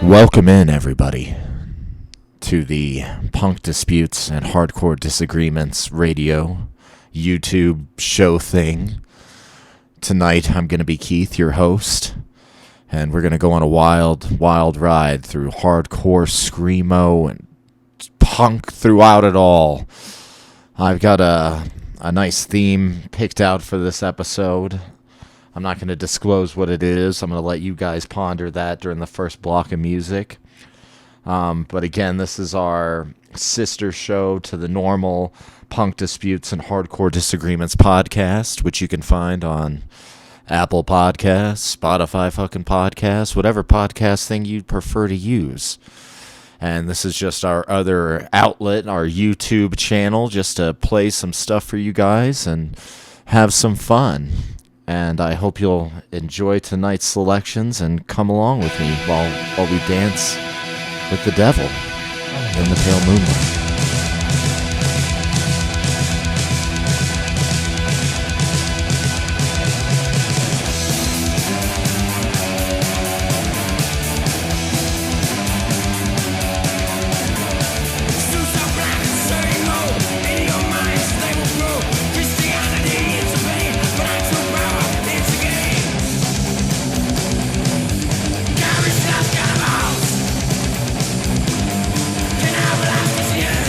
Welcome in, everybody, to the Punk Disputes and Hardcore Disagreements radio YouTube show thing. Tonight, I'm going to be Keith, your host, and we're going to go on a wild, wild ride through hardcore screamo and punk throughout it all. I've got a nice theme picked out for this episode. I'm not going to disclose what it is. I'm going to let you guys ponder that during the first block of music. But again, this is our sister show to the normal Punk Disputes and Hardcore Disagreements podcast, which you can find on Apple Podcasts, Spotify fucking podcasts, whatever podcast thing you'd prefer to use. And this is just our other outlet, our YouTube channel, just to play some stuff for you guys and have some fun. And I hope you'll enjoy tonight's selections and come along with me while we dance with the devil in the pale moonlight. Yeah.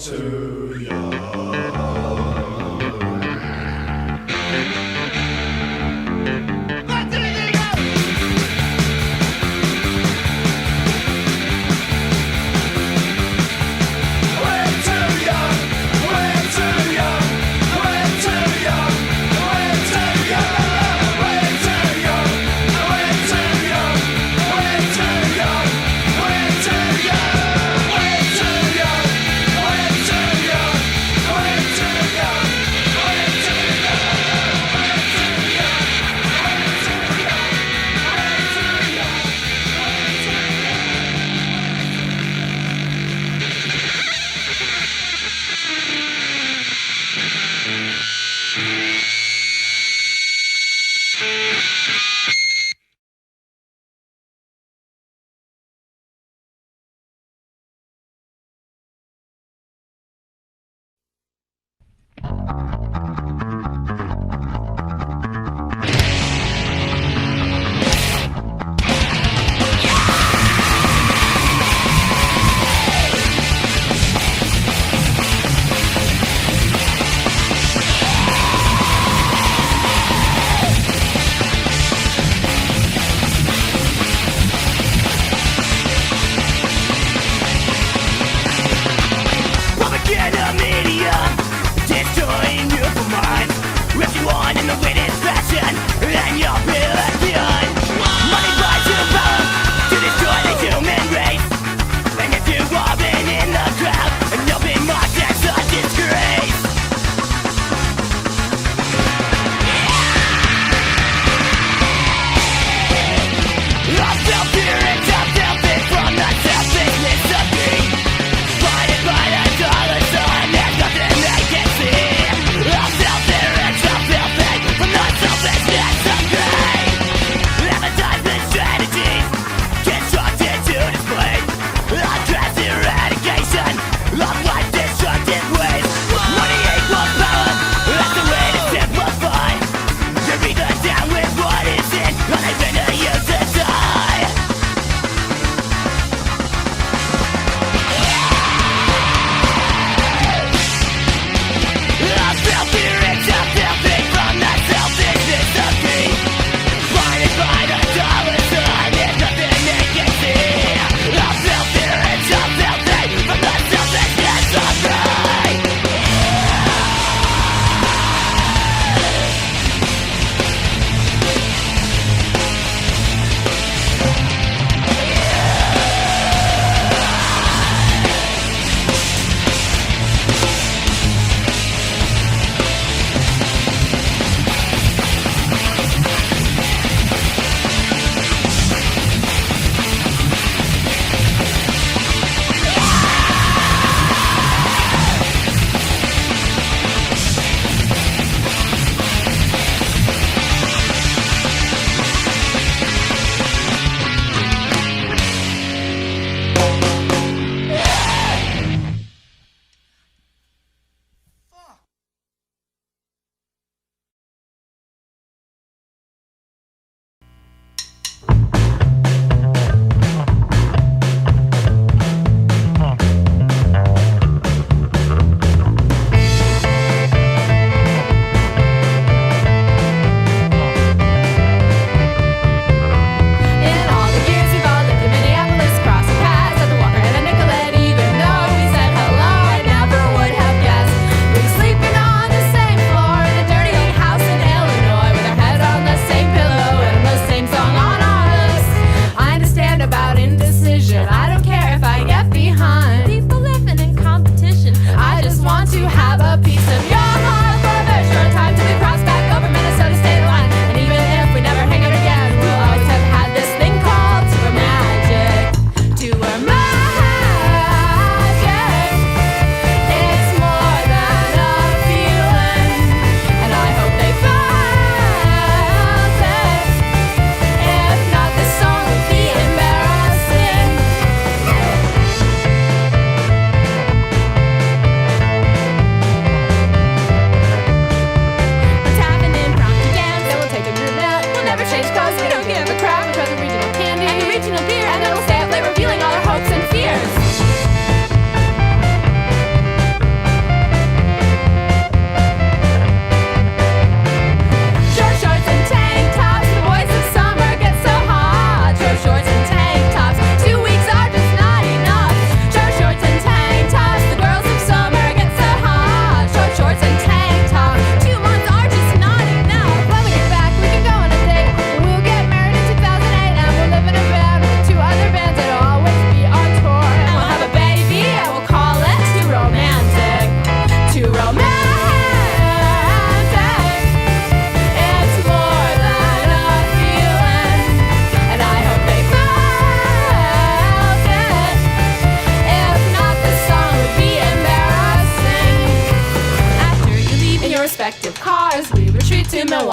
too young. Too young.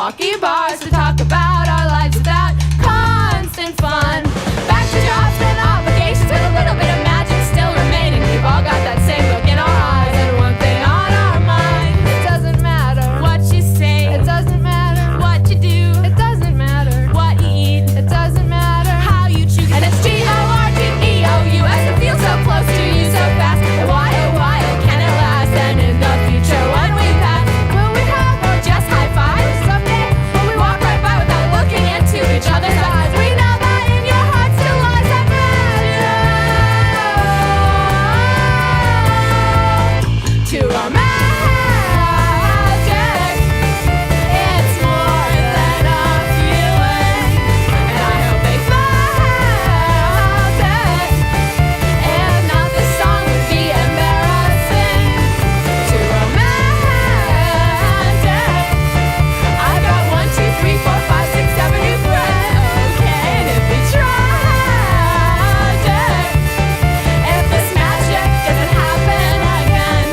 Milwaukee bars to talk about our lives without constant fun. Back to jobs and obligations with a little bit of magic still remaining. We've all got that same look in our eyes and one thing on our mind. It doesn't matter what you say. It doesn't matter what you do. It doesn't matter what you eat. It doesn't matter how you choose. And it's GORGEOUS. It feels so close to you so fast. And why, oh why, oh can it last? And in the future when we pass, will we have or just high five someday? Will we walk right by without looking into each other's eyes? We know that in your heart still lies that magic. To our magic, it's more than a feeling, and I hope they felt it. If not, this song would be embarrassing. To our magic, I got 1, 2, 3, 4, 5, 6, 7 new friends. Okay, and it'd be tragic if this magic doesn't happen again.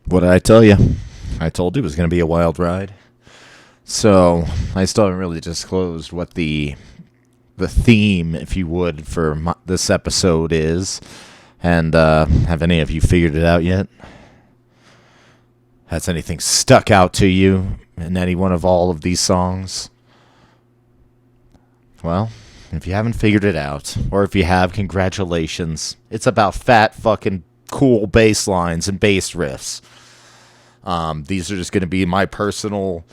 What did I tell you? I told you it was going to be a wild ride. So, I still haven't really disclosed what the theme, if you would, for this episode is. And have any of you figured it out yet? Has anything stuck out to you in any one of all of these songs? Well, if you haven't figured it out, or if you have, congratulations. It's about fat fucking cool bass lines and bass riffs. These are just going to be my personal,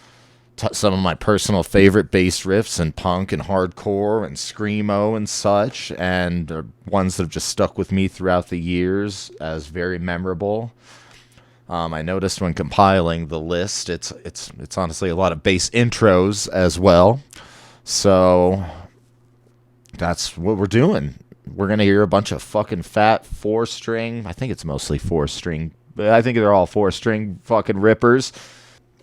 some of my personal favorite bass riffs in punk and hardcore and screamo and such, and ones that have just stuck with me throughout the years as very memorable. I noticed when compiling the list, it's honestly a lot of bass intros as well. So that's what we're doing. We're going to hear a bunch of fucking fat 4-string. I think it's mostly 4-string. But I think they're all 4-string fucking rippers.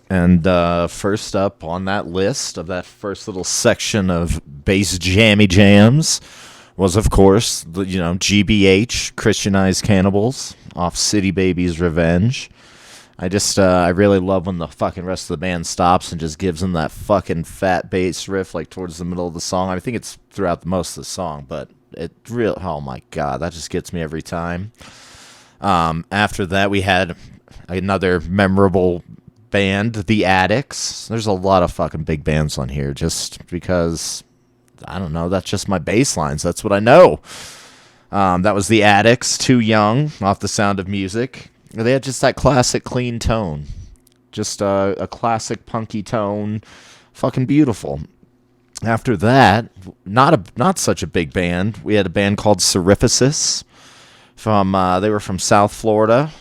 And first up on that list of that first little section of bass jammy jams, was, of course, GBH, Christianized Cannibals, off City Baby's Revenge. I really love when the fucking rest of the band stops and just gives them that fucking fat bass riff, like, towards the middle of the song. I think it's throughout most of the song, but oh my god, that just gets me every time. After that, we had another memorable band, The Addicts. There's a lot of fucking big bands on here, just because, I don't know, that's just my bass lines. That's what I know. That was The Addicts, Too Young, off The Sound of Music. They had just that classic clean tone. Just a classic punky tone. Fucking beautiful. After that, not such a big band. We had a band called Serificis. They were from South Florida.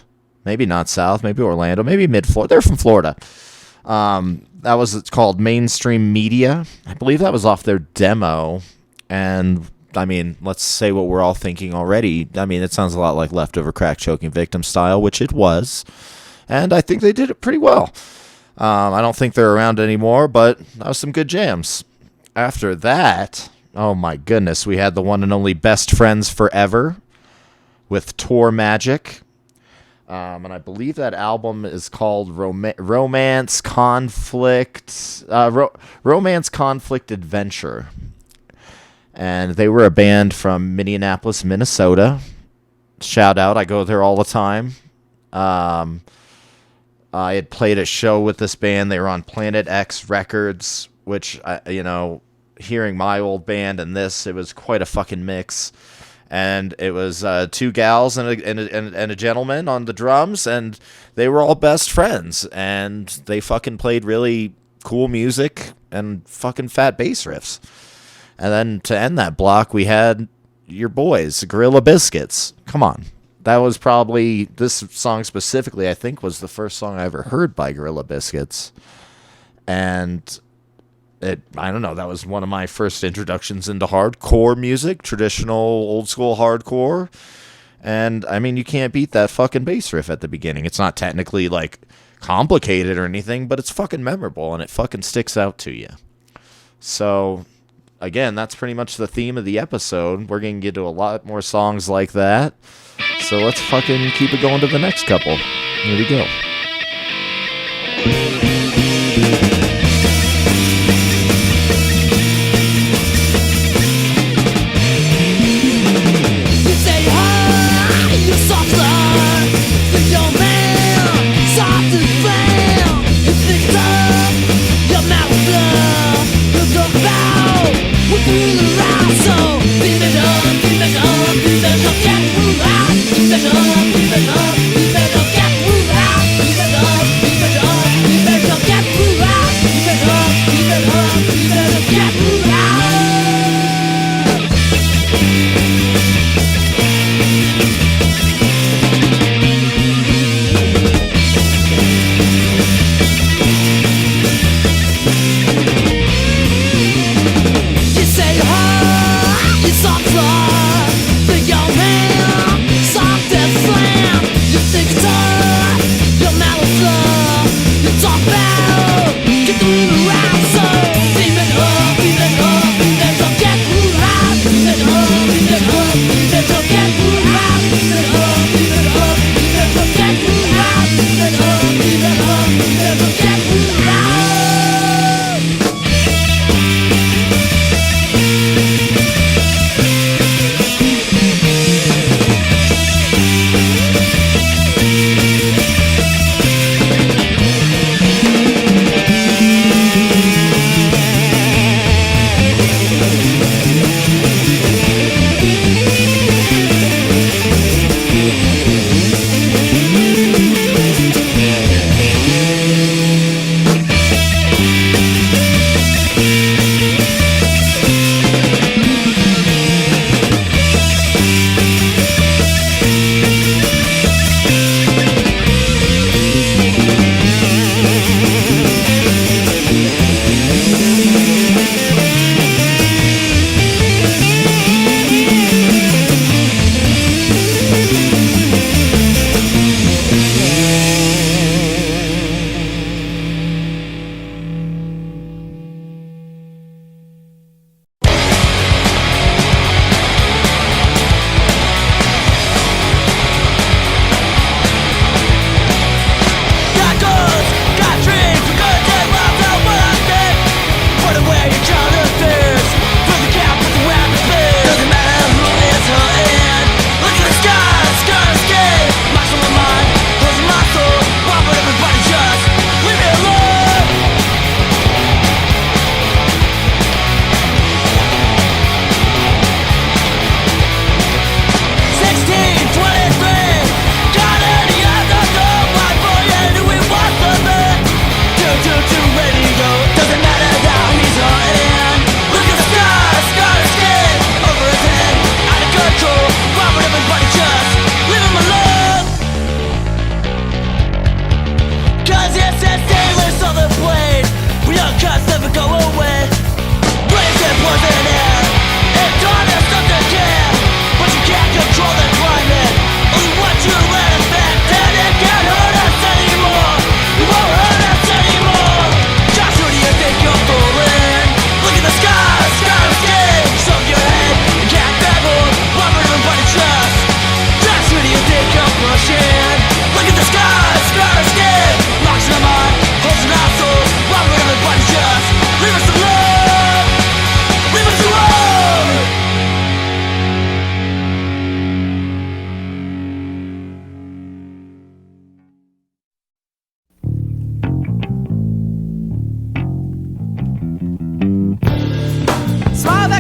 Maybe not South, maybe Orlando, maybe mid-Florida. They're from Florida. It's called Mainstream Media. I believe that was off their demo. And I mean, let's say what we're all thinking already. I mean, it sounds a lot like Leftover Crack Choking Victim style, which it was. And I think they did it pretty well. I don't think they're around anymore, but that was some good jams. After that, oh my goodness, we had the one and only Best Friends Forever with Tour Magic. And I believe that album is called Romance Conflict Adventure. And they were a band from Minneapolis, Minnesota. Shout out, I go there all the time. I had played a show with this band. They were on Planet X Records, which, hearing my old band and this, it was quite a fucking mix. And it was two gals and a gentleman on the drums, and they were all best friends. And they fucking played really cool music and fucking fat bass riffs. And then to end that block, we had your boys, Gorilla Biscuits. Come on. That was probably, this song specifically, I think, was the first song I ever heard by Gorilla Biscuits. And I don't know, that was one of my first introductions into hardcore music, traditional old school hardcore. And I mean, you can't beat that fucking bass riff at the beginning. It's not technically like complicated or anything, but it's fucking memorable and it fucking sticks out to you. So again, that's pretty much the theme of the episode. We're going to get to a lot more songs like that. So let's fucking keep it going to the next couple. Here we go. Get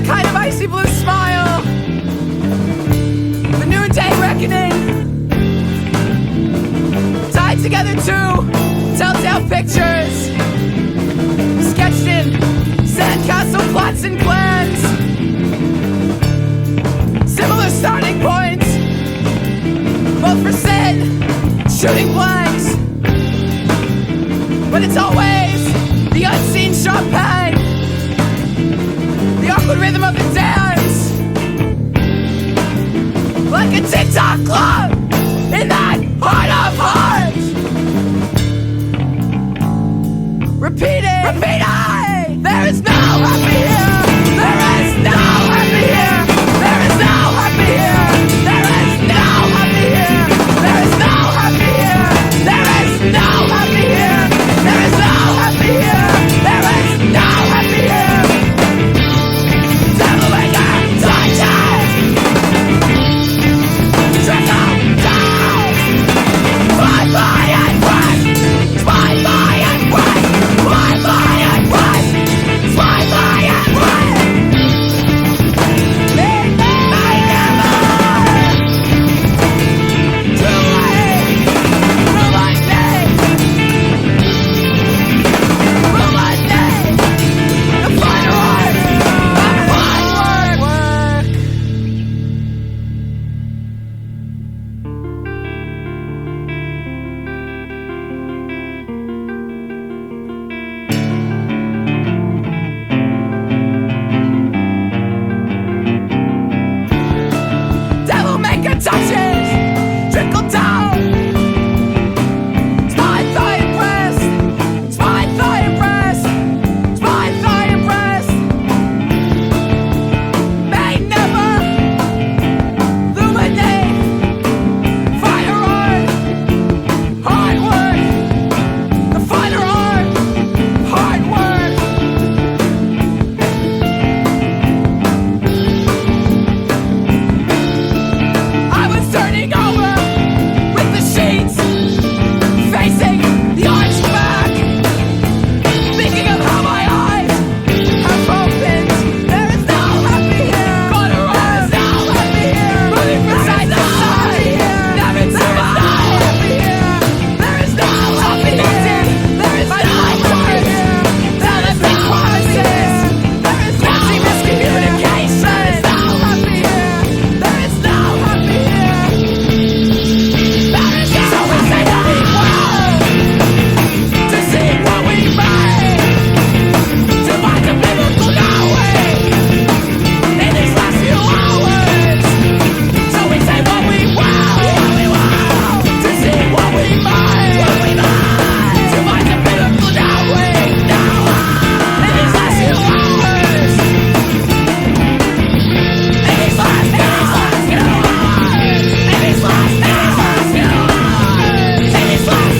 that kind of icy blue smile. The noonday reckoning. Tied together two telltale pictures, sketched in sandcastle plots and plans. Similar starting points, both for sin, shooting blanks. But it's always the unseen sharp pang, the awkward rhythm of the dance, like a TikTok club in that heart of hearts. Repeating, repeating. There is no happy here. There is no happy here. There is no happy here. There is no happy here. There is no happy here. There is no happy here. There is no happy here. There is no happy here. Devil maker, touches. Trickle down. Fly by and break. Fly by and break. Fly by and break. Fly by and break. I never. Too late. Will I stay? Will I stay? The final art of hard work. Devil maker touches, trickle down. Spine, thigh, and breast. Spine, thigh, and breast. Spine, thigh, and breast. May never illuminate. Finer art, hard work. The finer art, hard work. I was turning over with the sheets, facing the arched back, thinking of how my eyes have opened. There is no happy here. Corner there is no happy here. Moving from side to side, never to happy here. There is no happy here. There is no happy here. There is no promises. There is no miscommunication. There is no happy here. There is no happy here. There is no happy world to see what we made, to find the biblical knowledge in these last few hours. So we say what we want, to see what we made, to find the biblical knowledge in these last few hours. In these last few hours. In these last few hours. In these last few hours. In these last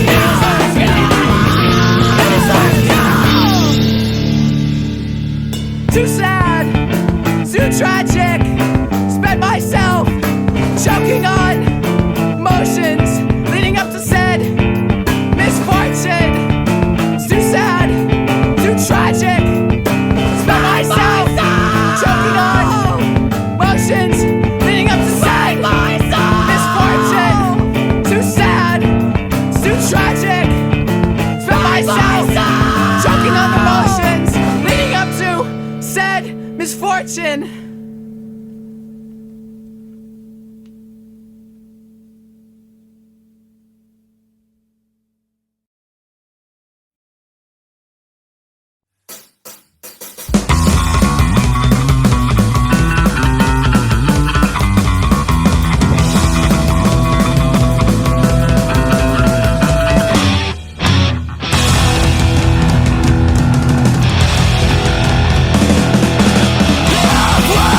few hours. Too sad, too tragic. Spent myself choking on emotions leading up to said misfortune. It's too sad, too tragic. Spent myself choking on emotions leading up to said misfortune. Too sad, it's too tragic. Spent myself choking on emotions leading up to said misfortune. World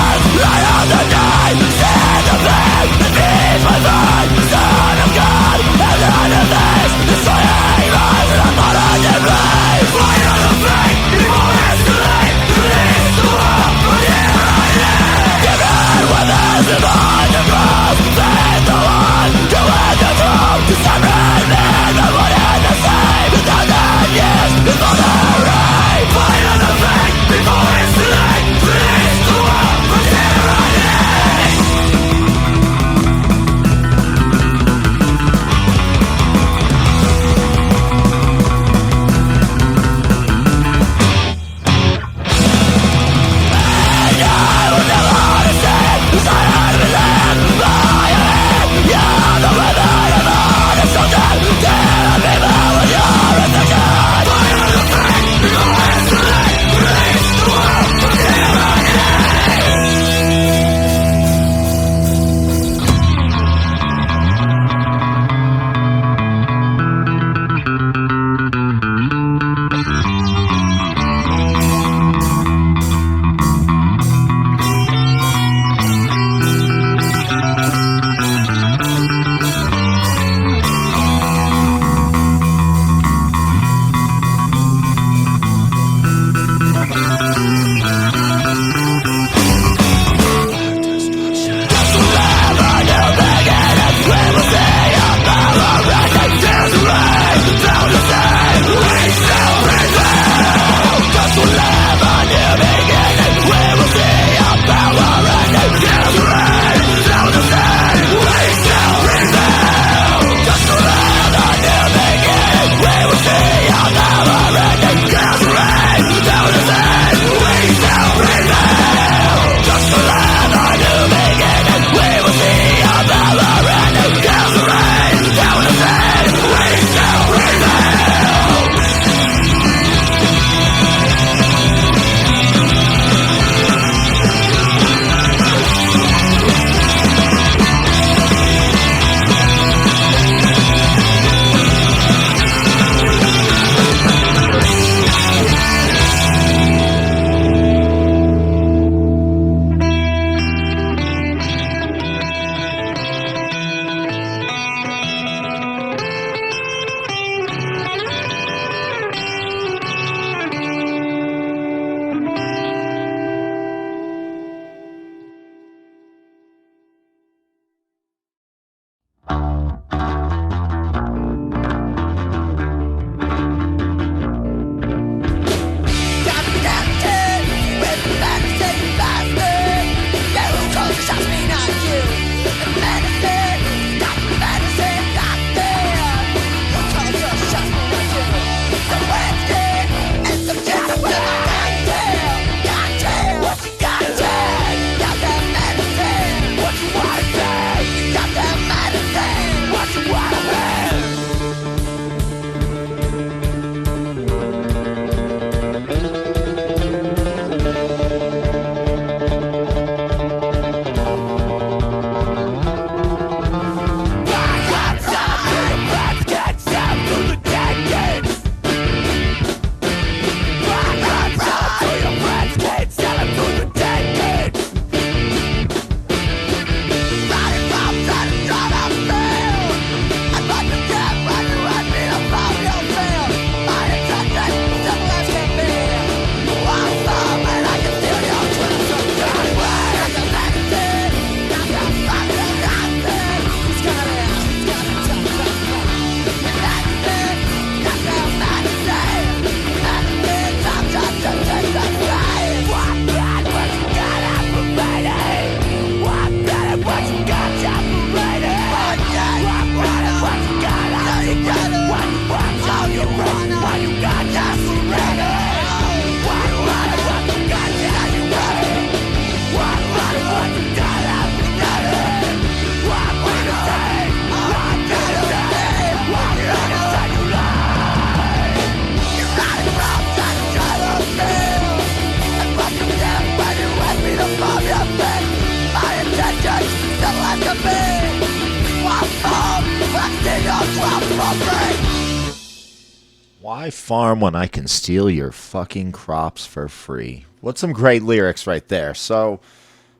Why farm when I can steal your fucking crops for free? What's some great lyrics right there? So,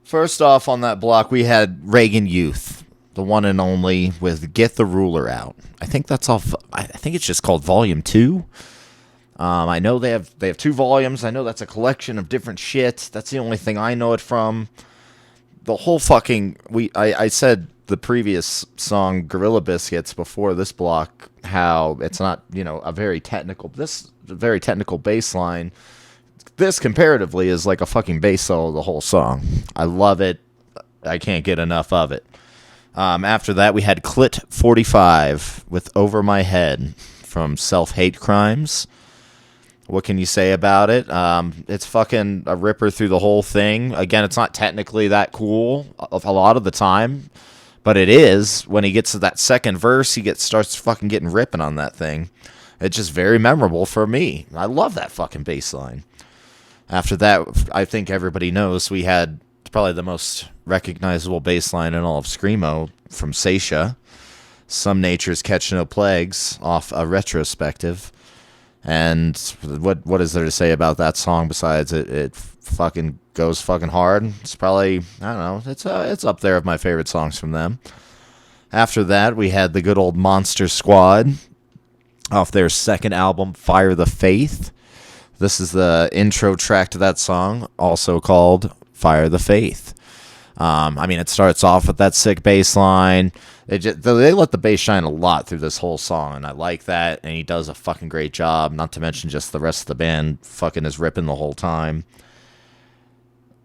first off on that block, we had Reagan Youth, the one and only, with Get the Ruler Out. I think that's off. I think it's just called Volume 2. I know they have 2 volumes. I know that's a collection of different shit. That's the only thing I know it from. The whole fucking I said the previous song Gorilla Biscuits before this block how it's not, a very technical bass line. This comparatively is like a fucking bass solo the whole song. I love it. I can't get enough of it. After that we had Clit 45 with Over My Head from Self-Hate Crimes. What can you say about it? It's fucking a ripper through the whole thing. Again, it's not technically that cool a lot of the time, but it is. When he gets to that second verse, he starts fucking getting ripping on that thing. It's just very memorable for me. I love that fucking bass line. After that, I think everybody knows we had probably the most recognizable bass line in all of Screamo from Seisha. Some Nature's Catch No Plagues off a retrospective. And what is there to say about that song besides it fucking goes fucking hard? It's probably, I don't know, it's up there of my favorite songs from them. After that, we had the good old Monster Squad off their second album, Fire the Faith. This is the intro track to that song, also called Fire the Faith. It starts off with that sick bass line. They let the bass shine a lot through this whole song, and I like that. And he does a fucking great job. Not to mention just the rest of the band fucking is ripping the whole time.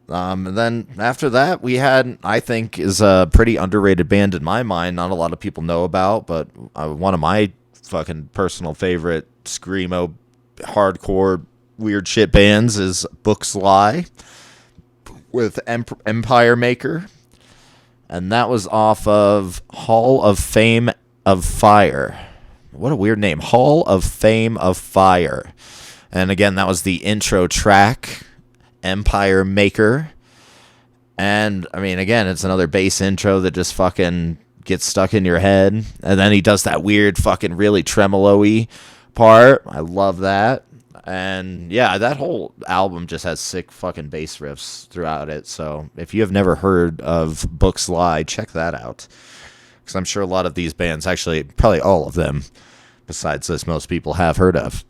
And then after that, we had, I think, is a pretty underrated band in my mind. Not a lot of people know about, but one of my fucking personal favorite screamo, hardcore, weird shit bands is Books Lie with Empire Maker. And that was off of Hall of Fame of Fire. What a weird name. Hall of Fame of Fire. And again, that was the intro track, Empire Maker. And, I mean, again, it's another bass intro that just fucking gets stuck in your head. And then he does that weird fucking really tremolo-y part. I love that. And yeah, that whole album just has sick fucking bass riffs throughout it. So if you have never heard of Books Lie, check that out. Because I'm sure a lot of these bands, actually, probably all of them, besides this, most people have heard of.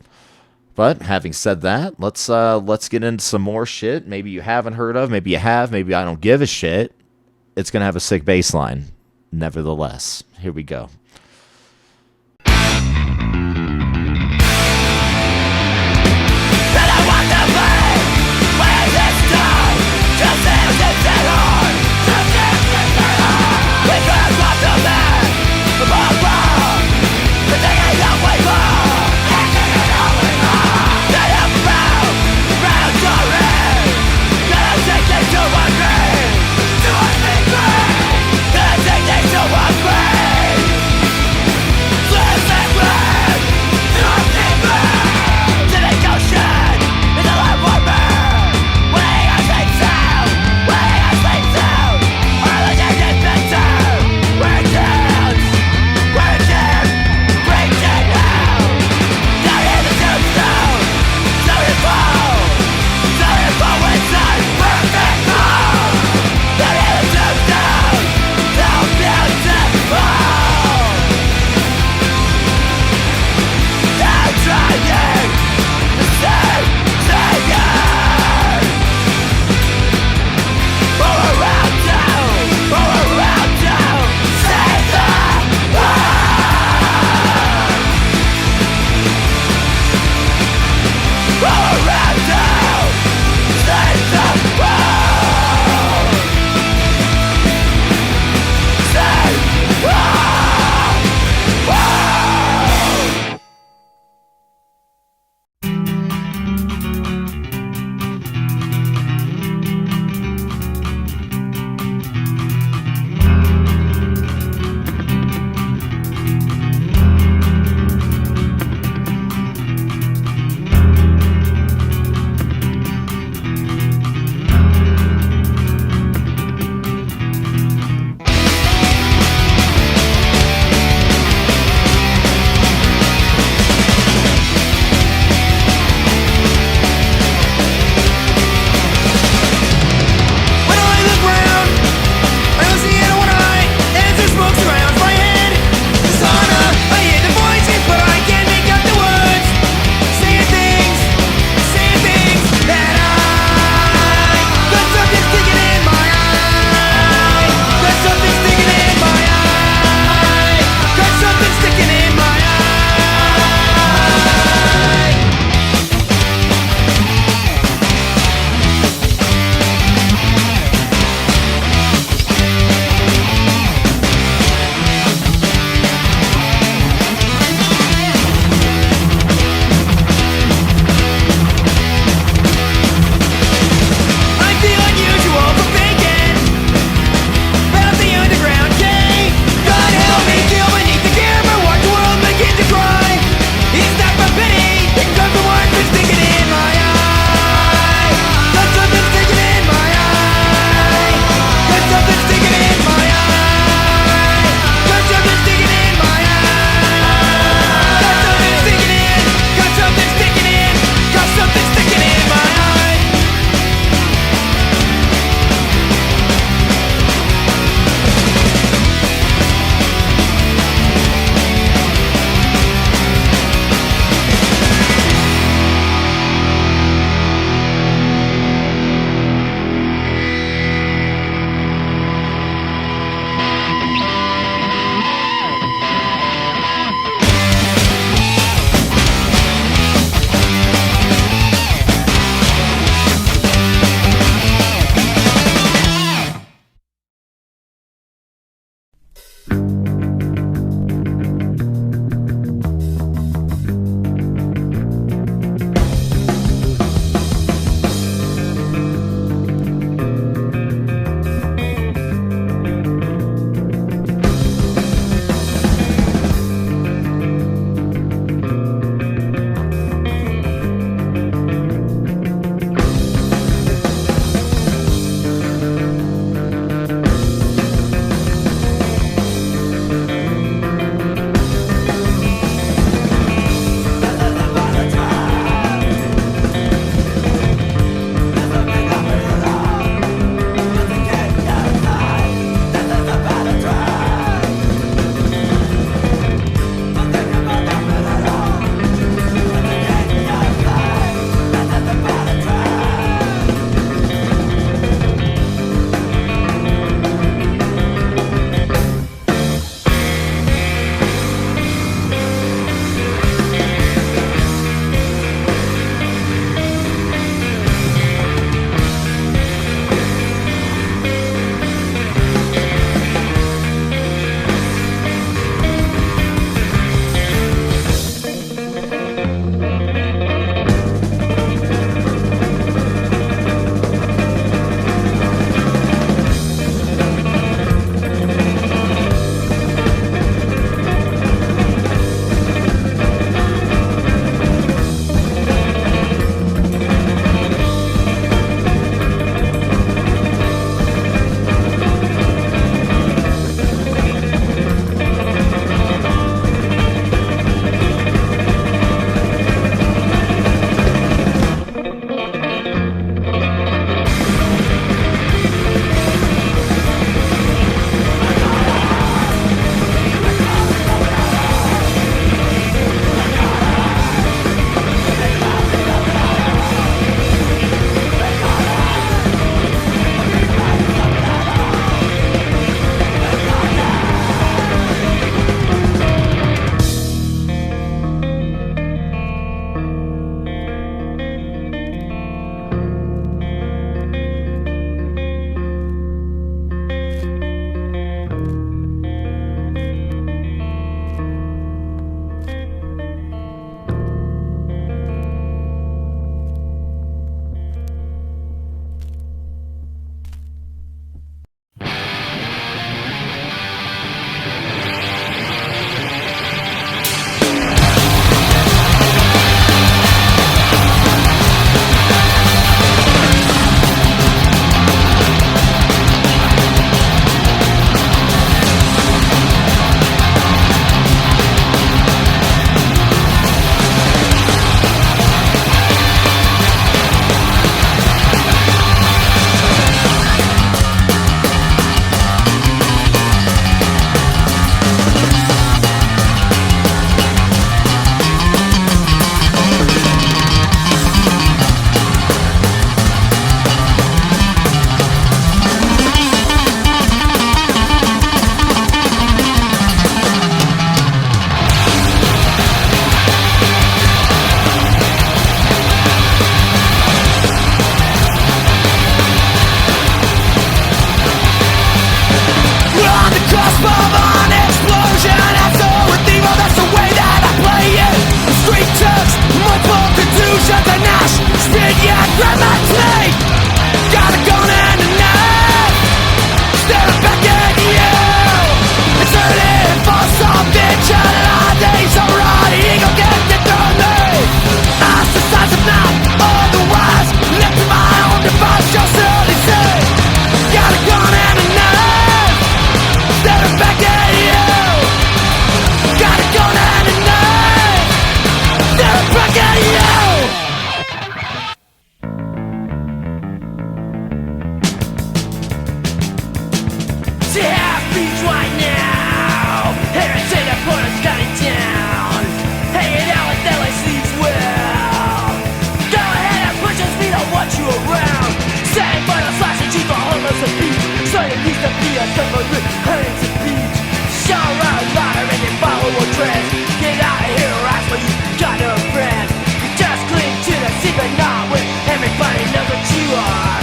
But having said that, let's get into some more shit. Maybe you haven't heard of, maybe you have, maybe I don't give a shit. It's gonna have a sick bass line, nevertheless. Here we go. grab my teeth. Got a gun and a knife, staring back at you. It's hurting for some bitch and days alright, he gon' get it from me. Eyes the size of mouth, otherwise left to my own device, you'll surely see. Got a gun and a knife, staring back at you. Got a gun and a knife, staring back at you. See half beats right now. Everything I put is cutting down. Hanging out with LAC's will. Go ahead and push your speed, I'll watch you around. Saying for the slash and cheat the homeless and beat. So you used to be a submarine, hurting to beach. Show around louder and you follow a trend. Get out of here, ask what you got no friends. You just cling to the secret knot with everybody knows what you are.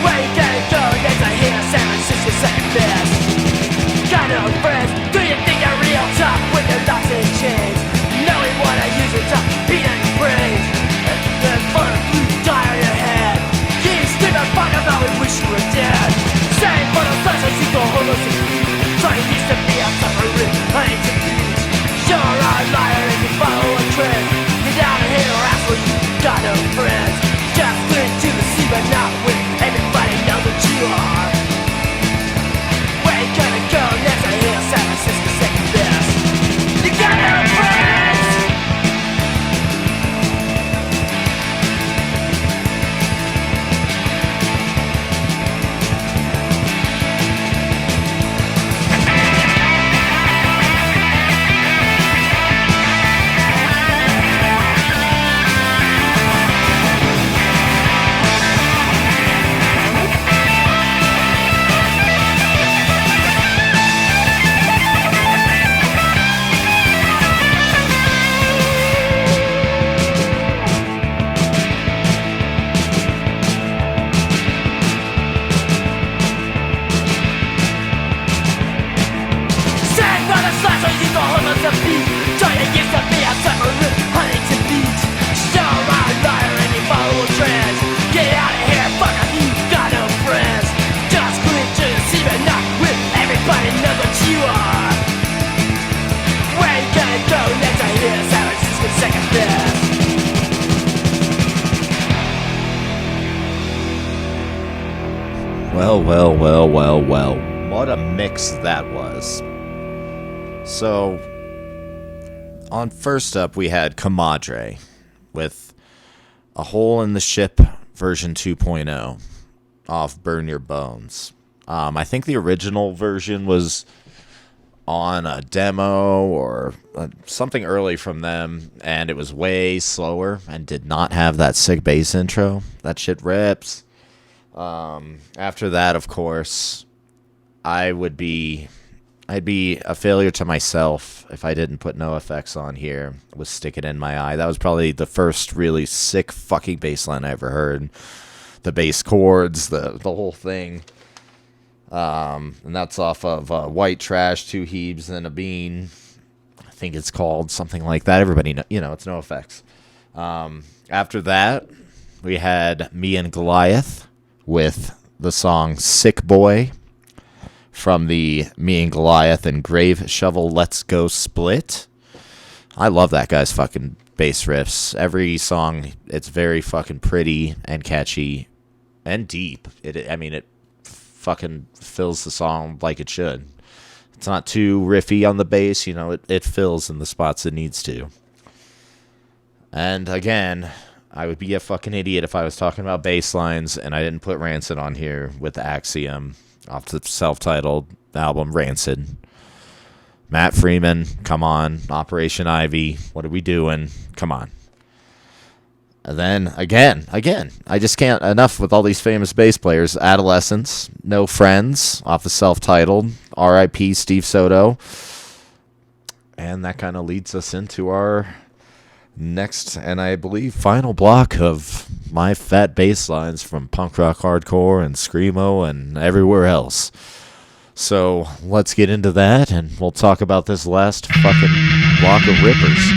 Where you gonna go next? I hear San Francisco second best. Got no friends, do you think you're real tough with your locks and chains? Knowing what I use your top, beat on your brains. And then for a blue dye on your head. Keep screaming fuck about we wish you were dead. Saying for the flesh I see the homeless and feet. Trying used to be a submarine, I ain't to beach. You're a liar and you follow a trend. Get out of here or ask where you got no friends. Just cling to the sea but not with everybody knows what you are. Where you gonna go next? I hear San Francisco second best. You got no friends. Sang by the slash, I use the homeless and beat. Trying used to be a submarine, hunting to beach. Show around liar and you follow a trend. Get out of here, fuck off, you got no friends. Just cling to the sea but not with everybody knows what you are. Where you gonna go next? I hear San Francisco second best. Well. What a mix that was. So, on first up, we had Comadre with A Hole in the Ship version 2.0 off Burn Your Bones. I think the original version was on a demo or something early from them, and it was way slower and did not have that sick bass intro. That shit rips. After that, of course, I'd be a failure to myself if I didn't put No Effects on here with Stick It In My Eye. That was probably the first really sick fucking bass line I ever heard. The bass chords, the whole thing. And that's off of White Trash, Two Heaves, and a Bean. I think it's called something like that. Everybody it's No Effects. After that, we had Me and Goliath with the song Sick Boy from the Me and Goliath and Grave Shovel Let's Go split. I love that guy's fucking bass riffs. Every song, it's very fucking pretty and catchy and deep. It fucking fills the song like it should. It's not too riffy on the bass, it fills in the spots it needs to. And again, I would be a fucking idiot if I was talking about bass lines and I didn't put Rancid on here with Axiom off the self-titled album Rancid. Matt Freeman, come on. Operation Ivy, what are we doing? Come on. And then, again, I just can't enough with all these famous bass players. Adolescence, No Friends, off the self-titled, R.I.P. Steve Soto. And that kind of leads us into our next, and I believe final block of my fat bass lines from punk rock, hardcore, and screamo, and everywhere else. So let's get into that, and we'll talk about this last fucking block of rippers.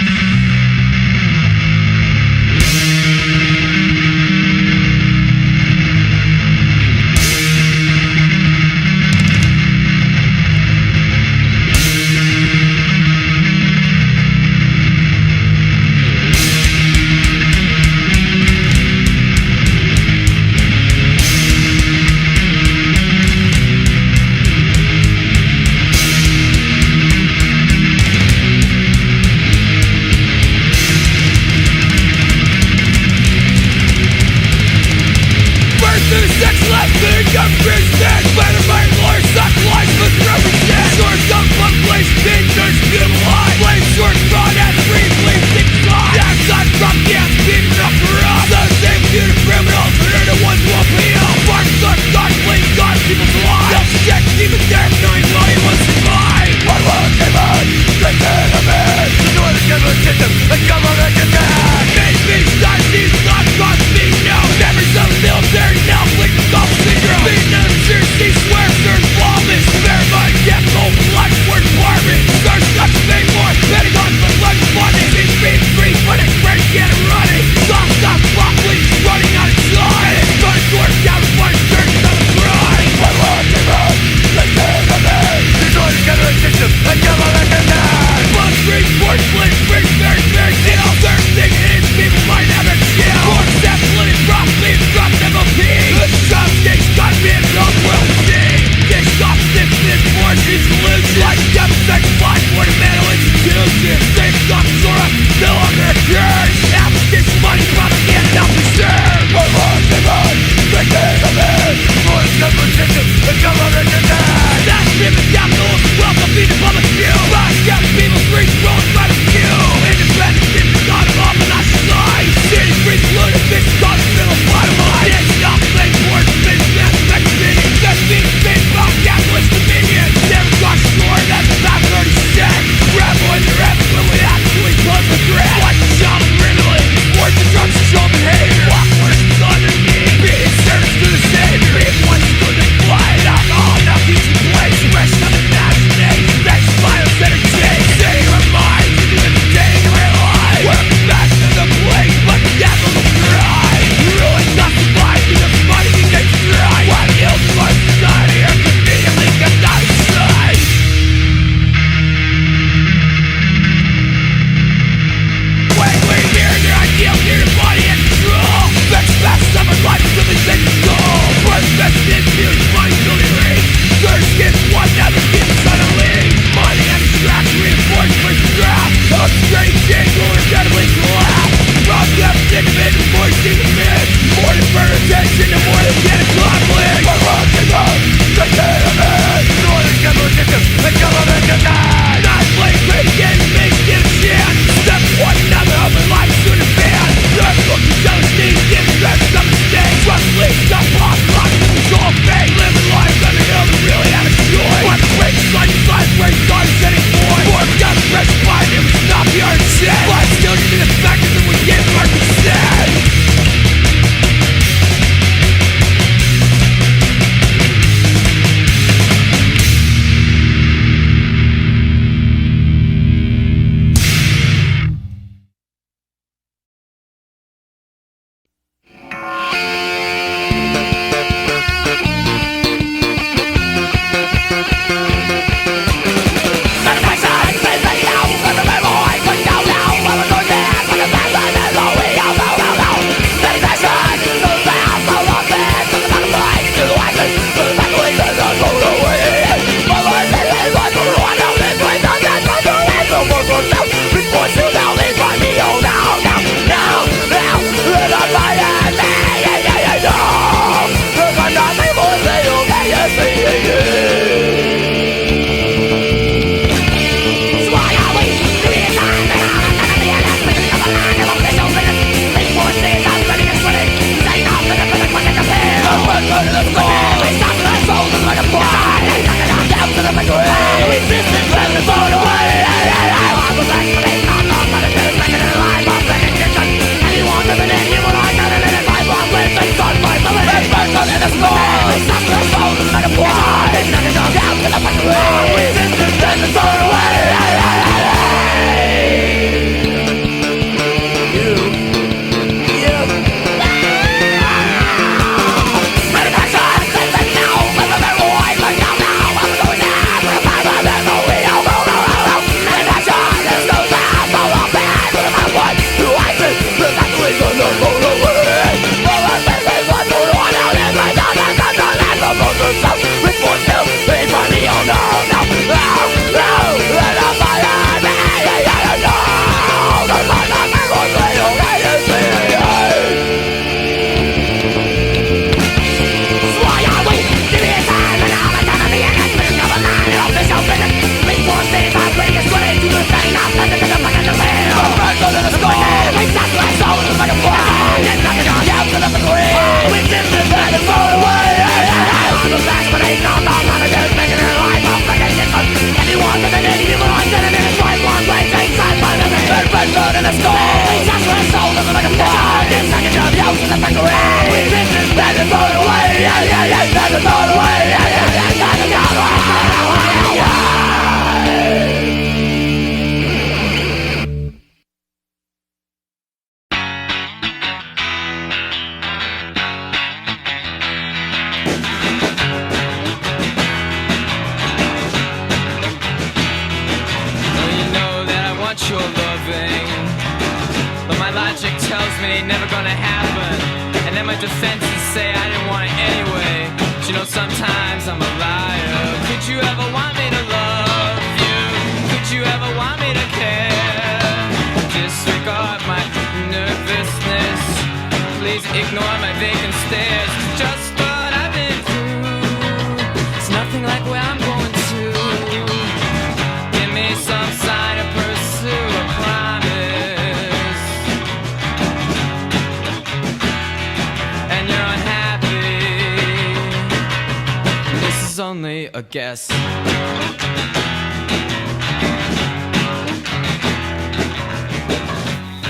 Guess. Do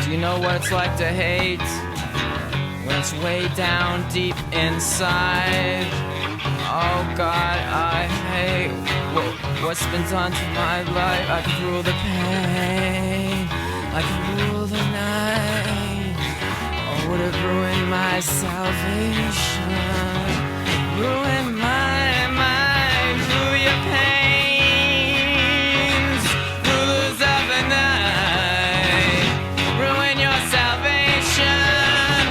you know what it's like to hate when it's way down deep inside? Oh God, I hate what's been done to my life. I could rule the pain, I could rule the night. Or would it ruin my salvation? Ruin my pains, rulers of the night. Ruin your salvation,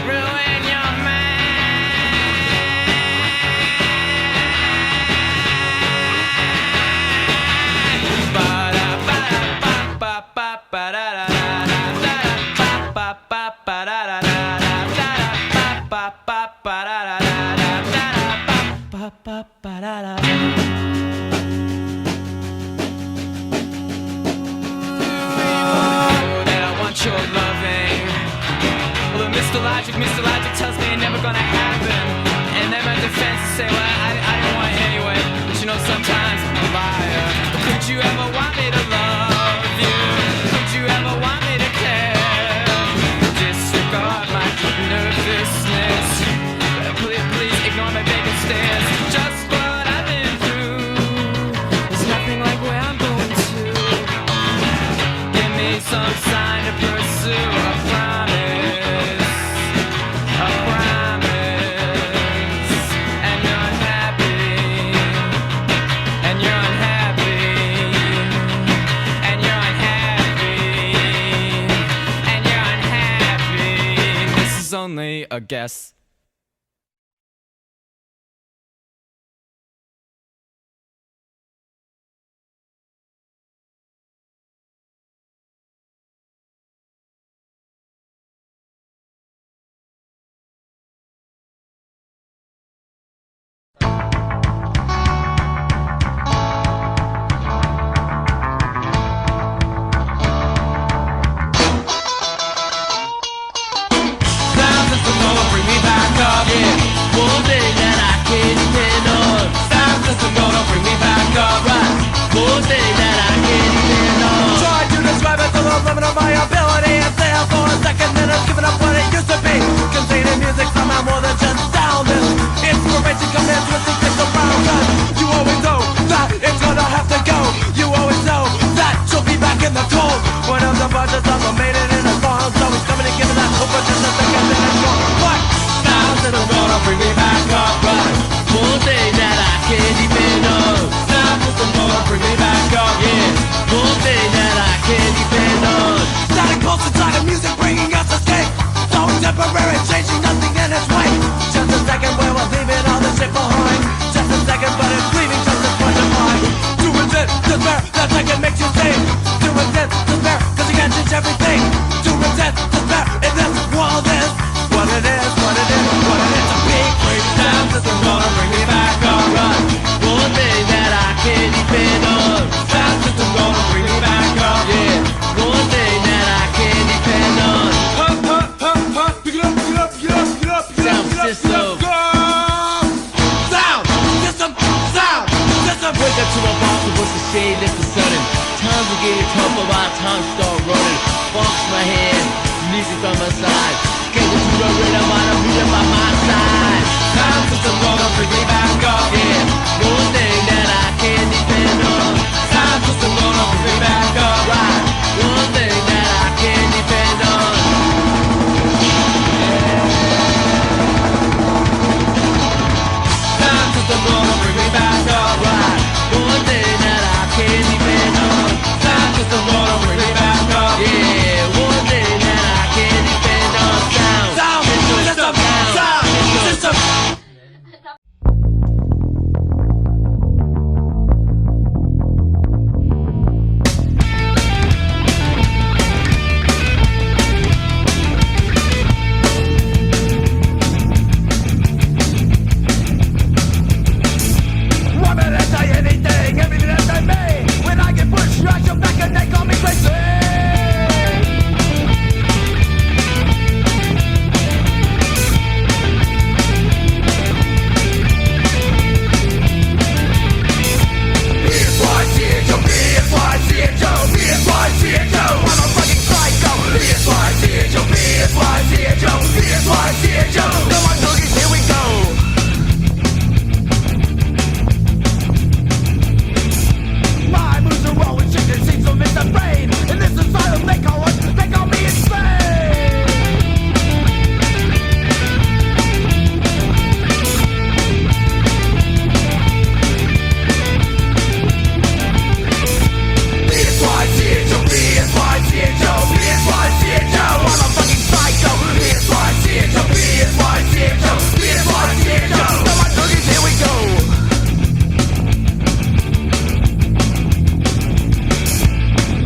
ruin your mind. Mr. Logic tells me it's never gonna happen. And then my defense is say, well, I don't want it anyway. But you know, sometimes I'm a liar. Could you ever want me to love you? Could you ever want me to care? Disregard my nervousness. Please ignore my vacant stares. Just what I've been through. There's nothing like where I'm going to. Give me some sign to pursue a promise. Only a guess. Bring me back. gonna bring me back up. Right. One thing that I can't depend on. Sound system gonna bring me back up. Yeah. One thing that I can't depend on. Static pulse inside of music bringing us escape. So temporary, changing nothing in its way. Just a second where we're leaving all this shit behind. Just a second, but it's leaving just as much of mine. To resist despair, that second makes you sing. To resist despair, cause you can't change everything. To resist despair, in this world is what it is, what it is, what it is. A big crazy sound system gonna bring me back up. Right. One thing that I can't depend on. Sound system gonna bring me back up. Yeah. One thing that I can't depend on. Pick it up, pick it up, pick it up, pick it up, pick it up, pick it up, pick it up, go! Sound system, sound system. Wake up to a boss of what's the shade that's the sudden. Times are getting tougher, my time start running. Funk's my hand, music on my side. Get to the rhythm, I don't beat up by my side. Sound system gonna bring me back up. Yeah, one thing that I can't depend on. Sound system gonna bring me back up. Right, one thing that I can't depend on. Sound system gonna bring me back up. Right, one thing that I can't depend on. Sound system gonna bring me back up. Yeah, one thing that I can't depend on. Sound system, sound system. Woman, I say anything, everything that they may. When I get pushed, scratch your back and they call me crazy. I'm a fucking psycho. Come on, cookies, here we go. My moves are always changing, seems to miss the brain. In this asylum, they call me insane. I'm a fucking psycho. Come on, cookies, here we go.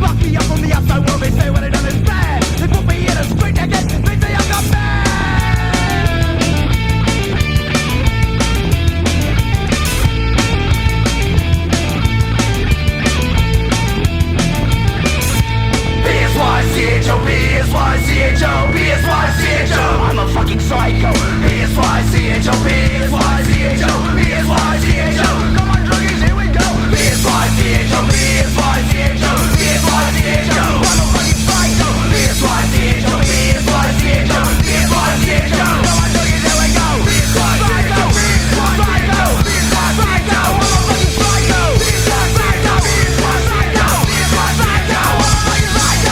Lock me up on the outside world, they say what I done is bad. They put me in a straight jacket, they say I'm not bad. I'm a fucking psycho. Come on, druggies, here we go. I'm a fucking psycho. Come on, druggies, here we go. Psycho, psycho, psycho. I'm a fucking psycho. Psycho, psycho, psycho. I'm a fucking psycho.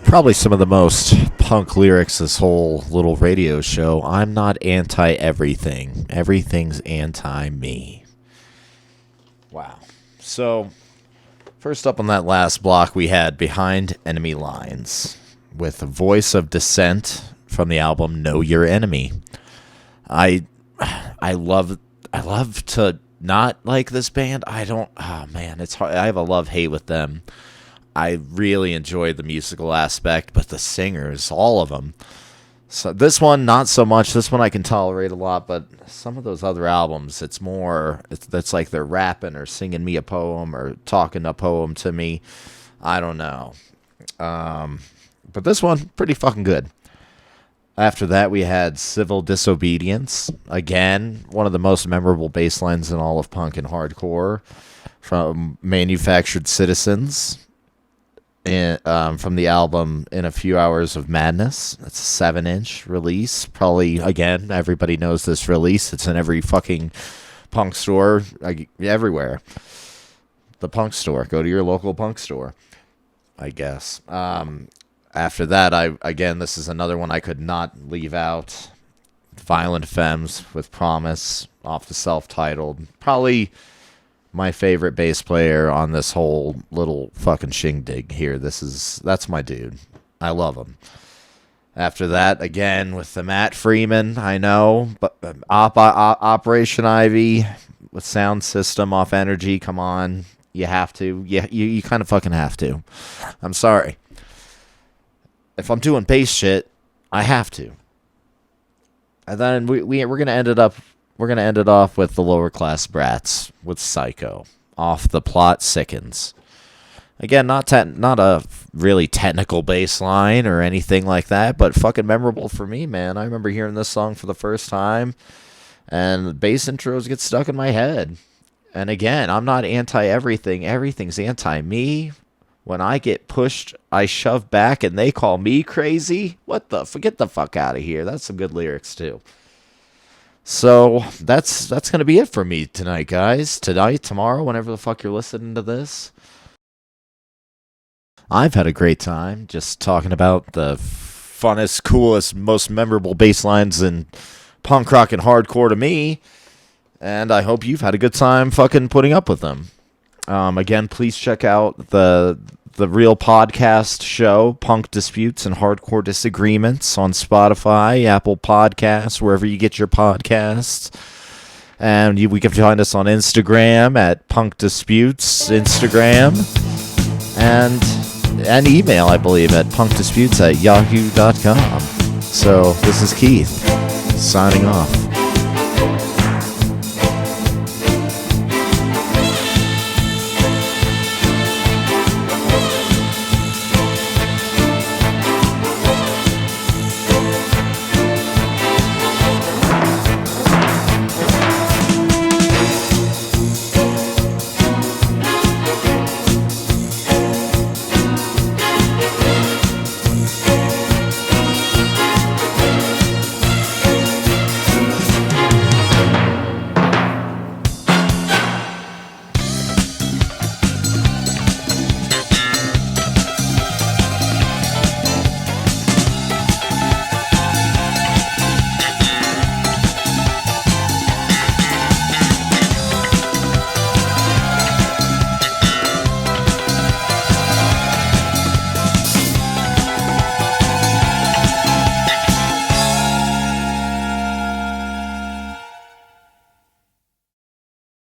Probably some of the most punk lyrics this whole little radio show. I'm not anti-everything. Everything's anti-me. Wow. So, first up on that last block, we had Behind Enemy Lines with Voice of Dissent from the album Know Your Enemy. I love to not like this band. Oh man, it's hard. I have a love-hate with them. I really enjoy the musical aspect, but the singers, all of them. So this one, not so much. This one I can tolerate a lot, but some of those other albums, it's like they're rapping or singing me a poem or talking a poem to me. I don't know. But this one, pretty fucking good. After that, we had Civil Disobedience. Again, one of the most memorable bass lines in all of punk and hardcore from Manufactured Citizens. From the album In a Few Hours of Madness. That's a 7-inch release. Probably, again, everybody knows this release. It's in every fucking punk store, everywhere. the punk store. Go to your local punk store, I guess. After that, this is another one I could not leave out. Violent Femmes with Promise off the self-titled. Probably my favorite bass player on this whole little fucking shindig here. That's my dude. I love him. After that, again, with the Matt Freeman, I know, but Operation Ivy with Sound System off Energy, come on. You have to. You kind of fucking have to. I'm sorry. If I'm doing bass shit, I have to. And then we're gonna end it off with the Lower Class Brats with Psycho off the Plot Sickens. Again, not a really technical bass line or anything like that, but fucking memorable for me, man. I remember hearing this song for the first time, and the bass intros get stuck in my head. And again, I'm not anti-everything. Everything's anti-me. When I get pushed, I shove back, and they call me crazy. Get the fuck out of here. That's some good lyrics, too. So, that's going to be it for me tonight, guys. Tonight, tomorrow, whenever the fuck you're listening to this. I've had a great time just talking about the funnest, coolest, most memorable bass lines in punk rock and hardcore to me. And I hope you've had a good time fucking putting up with them. Again, please check out the real podcast show, Punk Disputes and Hardcore Disagreements, on Spotify, Apple Podcasts, wherever you get your podcasts. And we can find us on Instagram at Punk Disputes Instagram, and email, I believe, at punkdisputes@yahoo.com. So this is Keith signing off.